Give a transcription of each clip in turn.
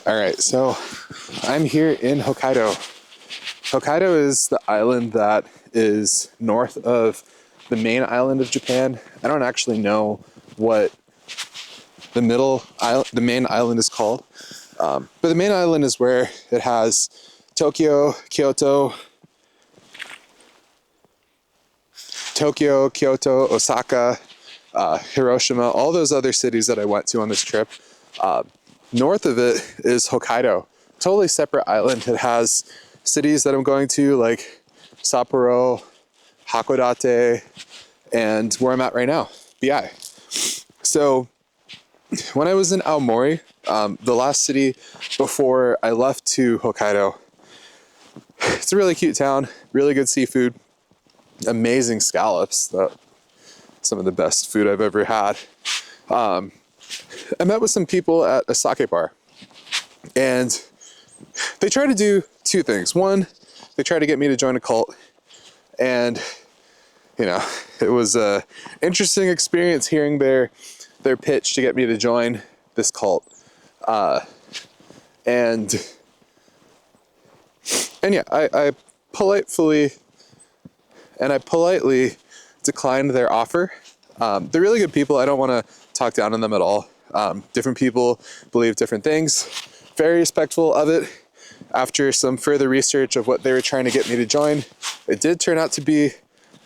All right, so I'm here in Hokkaido. Hokkaido is the island that is north of the main island of Japan. I don't actually know what the main island is called, but the main island is where it has Tokyo, Kyoto, Osaka, Hiroshima, all those other cities that I went to on this trip. North of it is Hokkaido, totally separate island. It has cities that I'm going to like Sapporo, Hakodate, and where I'm at right now, Biei. So when I was in Aomori, the last city before I left to Hokkaido, it's a really cute town, really good seafood, amazing scallops, some of the best food I've ever had. I met with some people at a sake bar, and they try to do two things. One, they try to get me to join a cult, and it was a interesting experience hearing their pitch to get me to join this cult. And yeah, I politely declined their offer. They're really good people. I don't want to talk down on them at all. Different people believe different things. Very respectful of it. After some further research of what they were trying to get me to join, it did turn out to be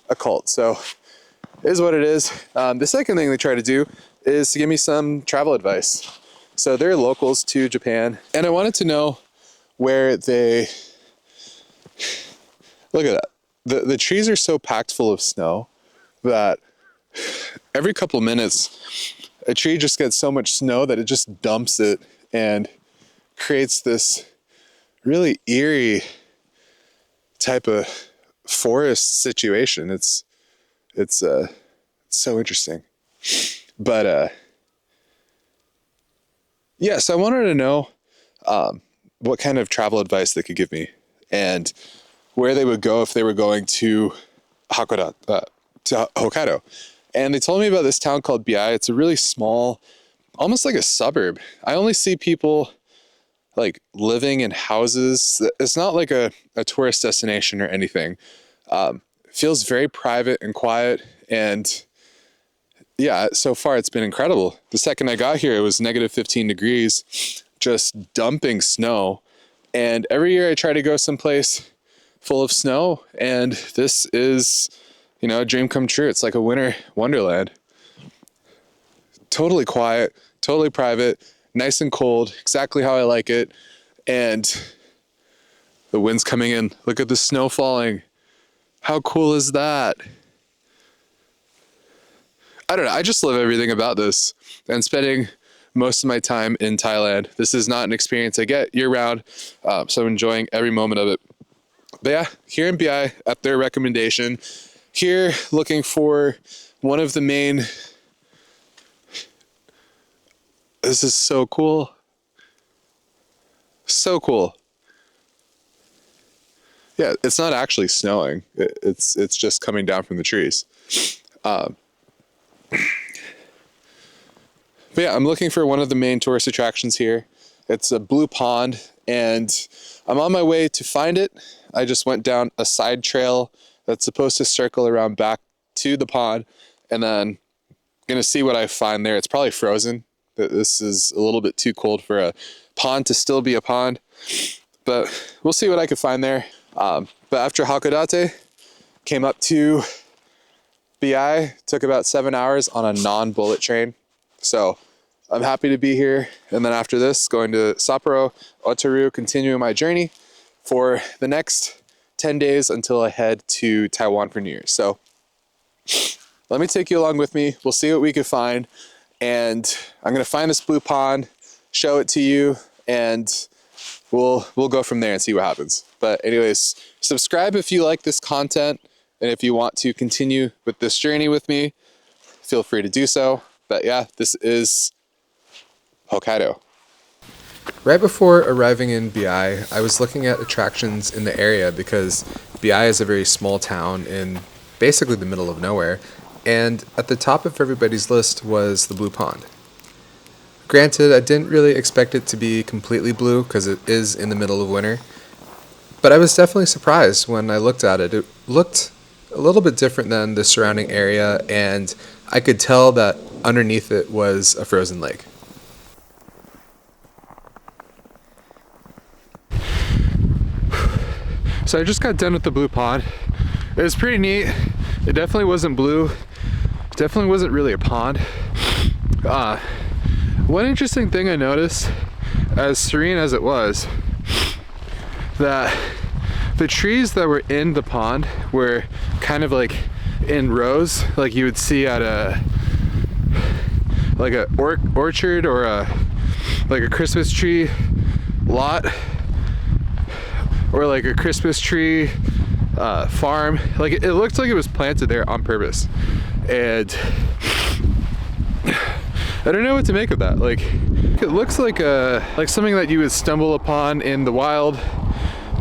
a cult. So it is what it is. The second thing they try to do is to give me some travel advice. So they're locals to Japan, and I wanted to know where they... Look at that. The trees are so packed full of snow that every couple minutes, a tree just gets so much snow that it just dumps it and creates this really eerie type of forest situation. It's so interesting. But yeah, so I wanted to know what kind of travel advice they could give me and where they would go if they were going to Hokkaido. And they told me about this town called Biei. It's a really small, almost like a suburb. I only see people like living in houses. It's not like a tourist destination or anything. It feels very private and quiet. And yeah, so far it's been incredible. The second I got here, it was negative 15 degrees, just dumping snow. And every year I try to go someplace full of snow, and this is, a dream come true. It's like a winter wonderland. Totally quiet, totally private, nice and cold, exactly how I like it. And the wind's coming in. Look at the snow falling. How cool is that? I don't know. I just love everything about this. And spending most of my time in Thailand. This is not an experience I get year round, so I'm enjoying every moment of it. But yeah, here in Biei, at their recommendation, here looking for one of the main... This is so cool. So cool. Yeah, it's not actually snowing. It's just coming down from the trees. But yeah, I'm looking for one of the main tourist attractions here. It's a blue pond, and I'm on my way to find it. I just went down a side trail that's supposed to circle around back to the pond, and then I'm gonna see what I find there. It's probably frozen. This is a little bit too cold for a pond to still be a pond, but we'll see what I could find there. But after Hakodate, came up to Biei, took about 7 hours on a non-bullet train. So I'm happy to be here. And then after this, going to Sapporo, Otaru, continuing my journey for the next 10 days until I head to Taiwan for New Year's. So let me take you along with me. We'll see what we can find. And I'm going to find this blue pond, show it to you, and we'll go from there and see what happens. But anyways, subscribe if you like this content. And if you want to continue with this journey with me, feel free to do so. But yeah, this is Hokkaido. Right before arriving in Biei, I was looking at attractions in the area because Biei is a very small town in basically the middle of nowhere. And at the top of everybody's list was the Blue Pond. Granted, I didn't really expect it to be completely blue because it is in the middle of winter, but I was definitely surprised when I looked at it. It looked a little bit different than the surrounding area, and I could tell that underneath it was a frozen lake. So I just got done with the blue pond. It was pretty neat. It definitely wasn't blue. It definitely wasn't really a pond. One interesting thing I noticed, as serene as it was, that the trees that were in the pond were kind of like in rows, like you would see at a orchard or like a Christmas tree lot, or like a Christmas tree farm. Like it looked like it was planted there on purpose, and I don't know what to make of that. Like it looks like something that you would stumble upon in the wild,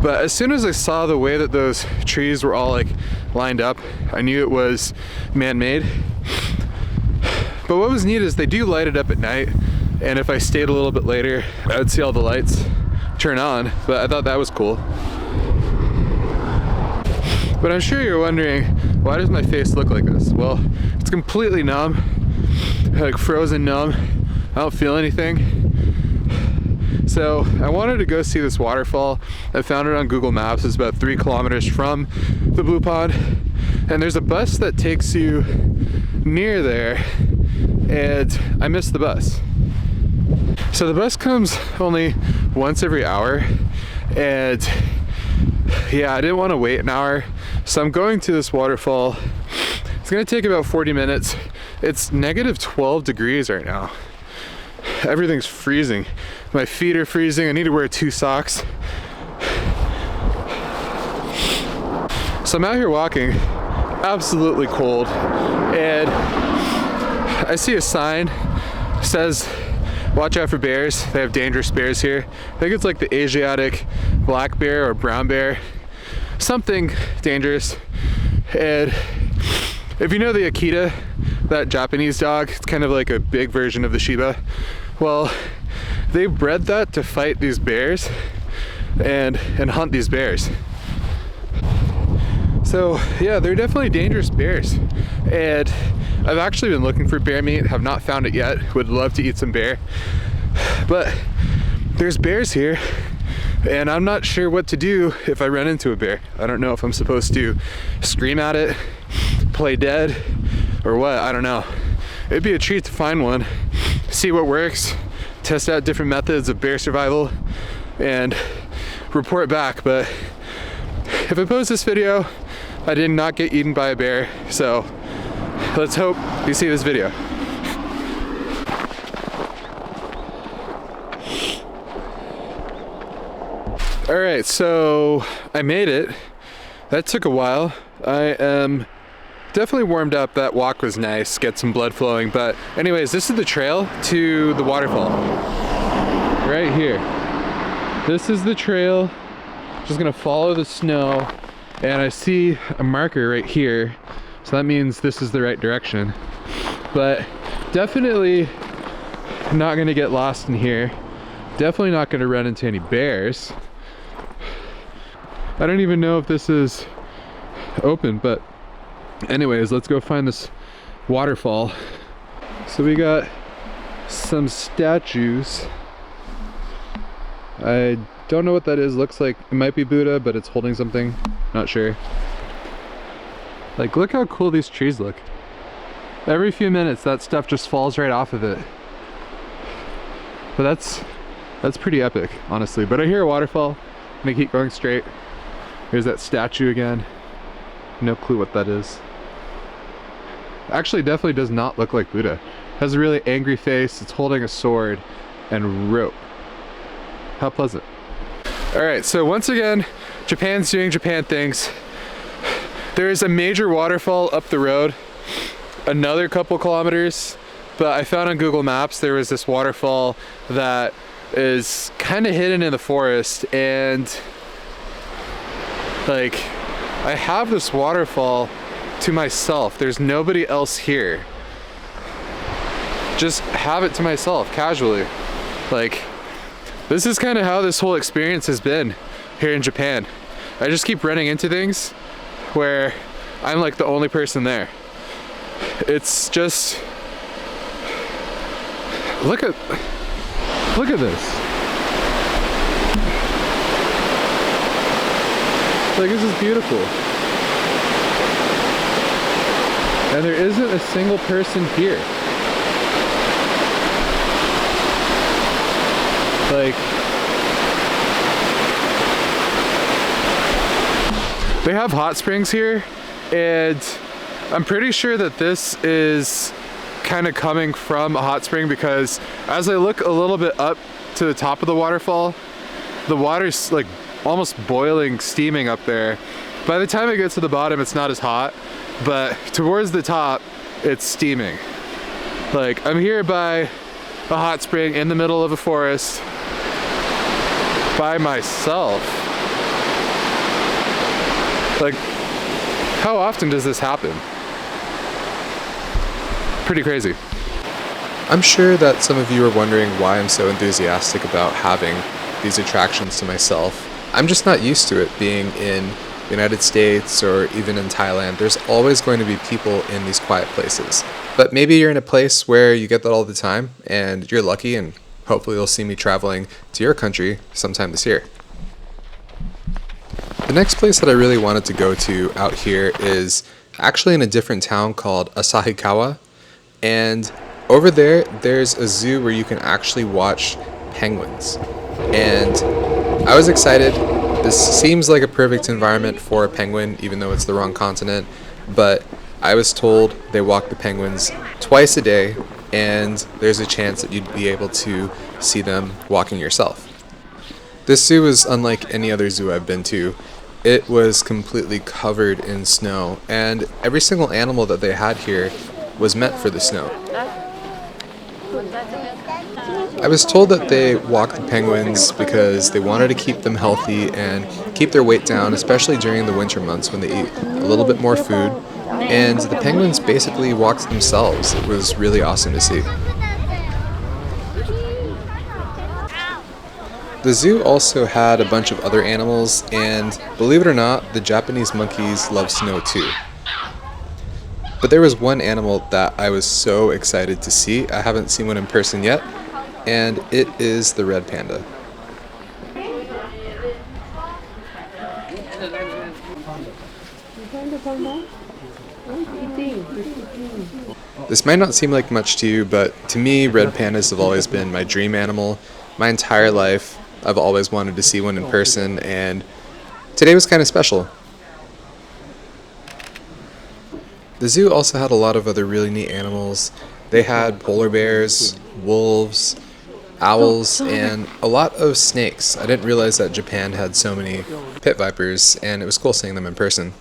but as soon as I saw the way that those trees were all like lined up, I knew it was man-made. But what was neat is they do light it up at night, and if I stayed a little bit later, I would see all the lights turn on, but I thought that was cool. But I'm sure you're wondering, why does my face look like this? Well, it's completely numb, like frozen numb. I don't feel anything. So I wanted to go see this waterfall. I found it on Google Maps. It's about 3 kilometers from the Blue Pond, and there's a bus that takes you near there, and I missed the bus. So the bus comes only once every hour, and yeah, I didn't want to wait an hour, so I'm going to this waterfall. It's gonna take about 40 minutes. It's negative 12 degrees right now. Everything's freezing. My feet are freezing. I need to wear 2 socks. So I'm out here walking, absolutely cold, and I see a sign that says, watch out for bears. They have dangerous bears here. I think it's like the Asiatic black bear or brown bear, something dangerous. And if you know the Akita, that Japanese dog, it's kind of like a big version of the Shiba. Well, they bred that to fight these bears and hunt these bears. So yeah, they're definitely dangerous bears. And I've actually been looking for bear meat, have not found it yet. Would love to eat some bear. But there's bears here, and I'm not sure what to do if I run into a bear. I don't know if I'm supposed to scream at it, play dead, or what, I don't know. It'd be a treat to find one, see what works, test out different methods of bear survival, and report back. But if I post this video, I did not get eaten by a bear, so let's hope you see this video. All right, so I made it. That took a while. I am definitely warmed up. That walk was nice, get some blood flowing. But anyways, this is the trail to the waterfall. Right here. This is the trail. Just gonna follow the snow, and I see a marker right here. So that means this is the right direction. But definitely not gonna get lost in here. Definitely not gonna run into any bears. I don't even know if this is open, but anyways, let's go find this waterfall. So we got some statues. I don't know what that is. Looks like it might be Buddha, but it's holding something. Not sure. Like, look how cool these trees look. Every few minutes that stuff just falls right off of it. But that's pretty epic, honestly. But I hear a waterfall. I'm gonna keep going straight. Here's that statue again. No clue what that is. Actually, definitely does not look like Buddha. Has a really angry face. It's holding a sword and rope. How pleasant. All right, so once again, Japan's doing Japan things. There is a major waterfall up the road, another couple kilometers, but I found on Google Maps there was this waterfall that is kind of hidden in the forest, and like, I have this waterfall to myself. There's nobody else here. just have it to myself casually. Like, this is kind of how this whole experience has been here in Japan. I just keep running into things where I'm like the only person there. It's just, look at this. Like, this is beautiful. And there isn't a single person here. Like, they have hot springs here, and I'm pretty sure that this is kind of coming from a hot spring, because as I look a little bit up to the top of the waterfall, the water's like almost boiling, steaming up there. By the time it gets to the bottom, it's not as hot, but towards the top, it's steaming. Like, I'm here by a hot spring in the middle of a forest by myself. Like, how often does this happen? Pretty crazy. I'm sure that some of you are wondering why I'm so enthusiastic about having these attractions to myself. I'm just not used to it being in the United States or even in Thailand. There's always going to be people in these quiet places. But maybe you're in a place where you get that all the time and you're lucky, and hopefully you'll see me traveling to your country sometime this year. The next place that I really wanted to go to out here is actually in a different town called Asahikawa. And over there, there's a zoo where you can actually watch penguins. And I was excited. This seems like a perfect environment for a penguin, even though it's the wrong continent. But I was told they walk the penguins twice a day, and there's a chance that you'd be able to see them walking yourself. This zoo is unlike any other zoo I've been to. It was completely covered in snow, and every single animal that they had here was meant for the snow. I was told that they walked the penguins because they wanted to keep them healthy and keep their weight down, especially during the winter months when they eat a little bit more food. And the penguins basically walked themselves. It was really awesome to see. The zoo also had a bunch of other animals, and believe it or not, the Japanese monkeys love snow too. But there was one animal that I was so excited to see. I haven't seen one in person yet, and it is the red panda. This might not seem like much to you, but to me, red pandas have always been my dream animal. My entire life, I've always wanted to see one in person, and today was kind of special. The zoo also had a lot of other really neat animals. They had polar bears, wolves, owls, and a lot of snakes. I didn't realize that Japan had so many pit vipers, and it was cool seeing them in person.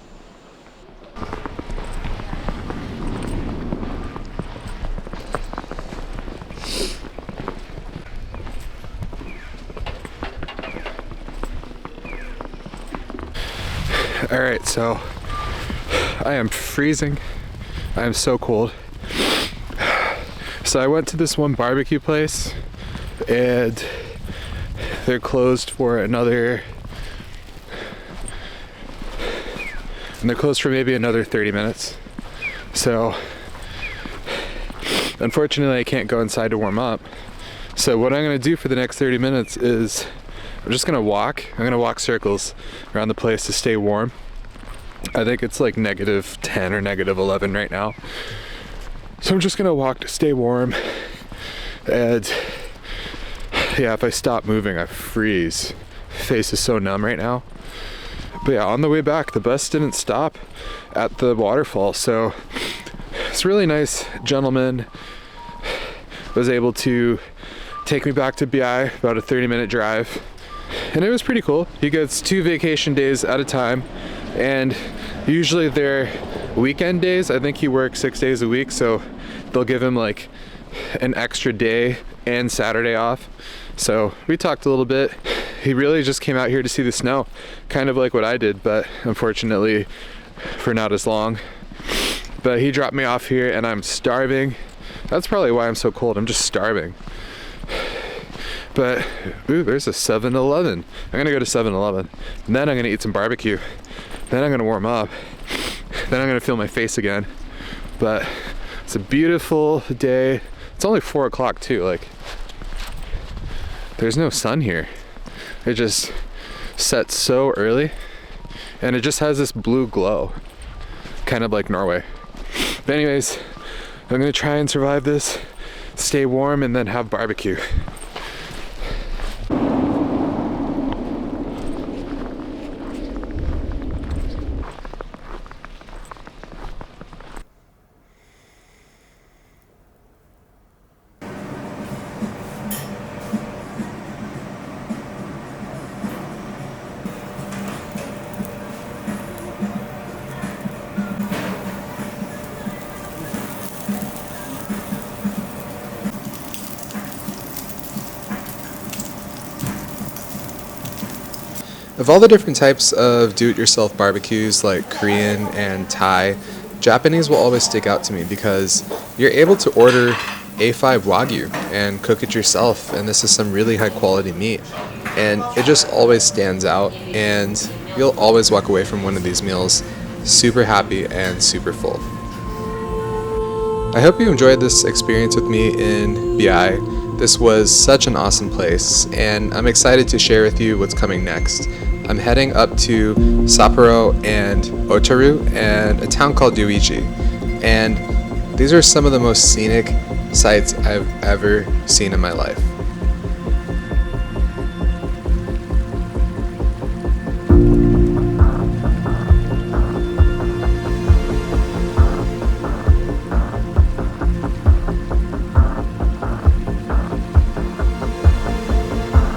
Alright, so I am freezing. I am so cold. So I went to this one barbecue place, and they're closed for maybe another 30 minutes. So unfortunately I can't go inside to warm up. So what I'm going to do for the next 30 minutes is I'm just going to walk. I'm going to walk circles around the place to stay warm. I think it's like -10 or -11 right now. So I'm just going to walk to stay warm. And yeah, if I stop moving, I freeze. Face is so numb right now. But yeah, on the way back, the bus didn't stop at the waterfall. So this really nice gentleman was able to take me back to Biei, about a 30-minute drive. And it was pretty cool. He gets 2 vacation days at a time, and usually they're weekend days. I think he works 6 days a week, so they'll give him like an extra day and Saturday off. So we talked a little bit. He really just came out here to see the snow, kind of like what I did, but unfortunately for not as long. But he dropped me off here, and I'm starving. That's probably why I'm so cold. I'm just starving. But, ooh, there's a 7-Eleven. I'm gonna go to 7-Eleven. And then I'm gonna eat some barbecue. Then I'm gonna warm up. Then I'm gonna feel my face again. But it's a beautiful day. It's only 4 o'clock too. Like, there's no sun here. It just sets so early. And it just has this blue glow. Kind of like Norway. But anyways, I'm gonna try and survive this, stay warm, and then have barbecue. Of all the different types of do-it-yourself barbecues like Korean and Thai, Japanese will always stick out to me because you're able to order A5 Wagyu and cook it yourself, and this is some really high quality meat. And it just always stands out, and you'll always walk away from one of these meals super happy and super full. I hope you enjoyed this experience with me in Biei. This was such an awesome place, and I'm excited to share with you what's coming next. I'm heading up to Sapporo and Otaru and a town called Yuichi, and these are some of the most scenic sights I've ever seen in my life.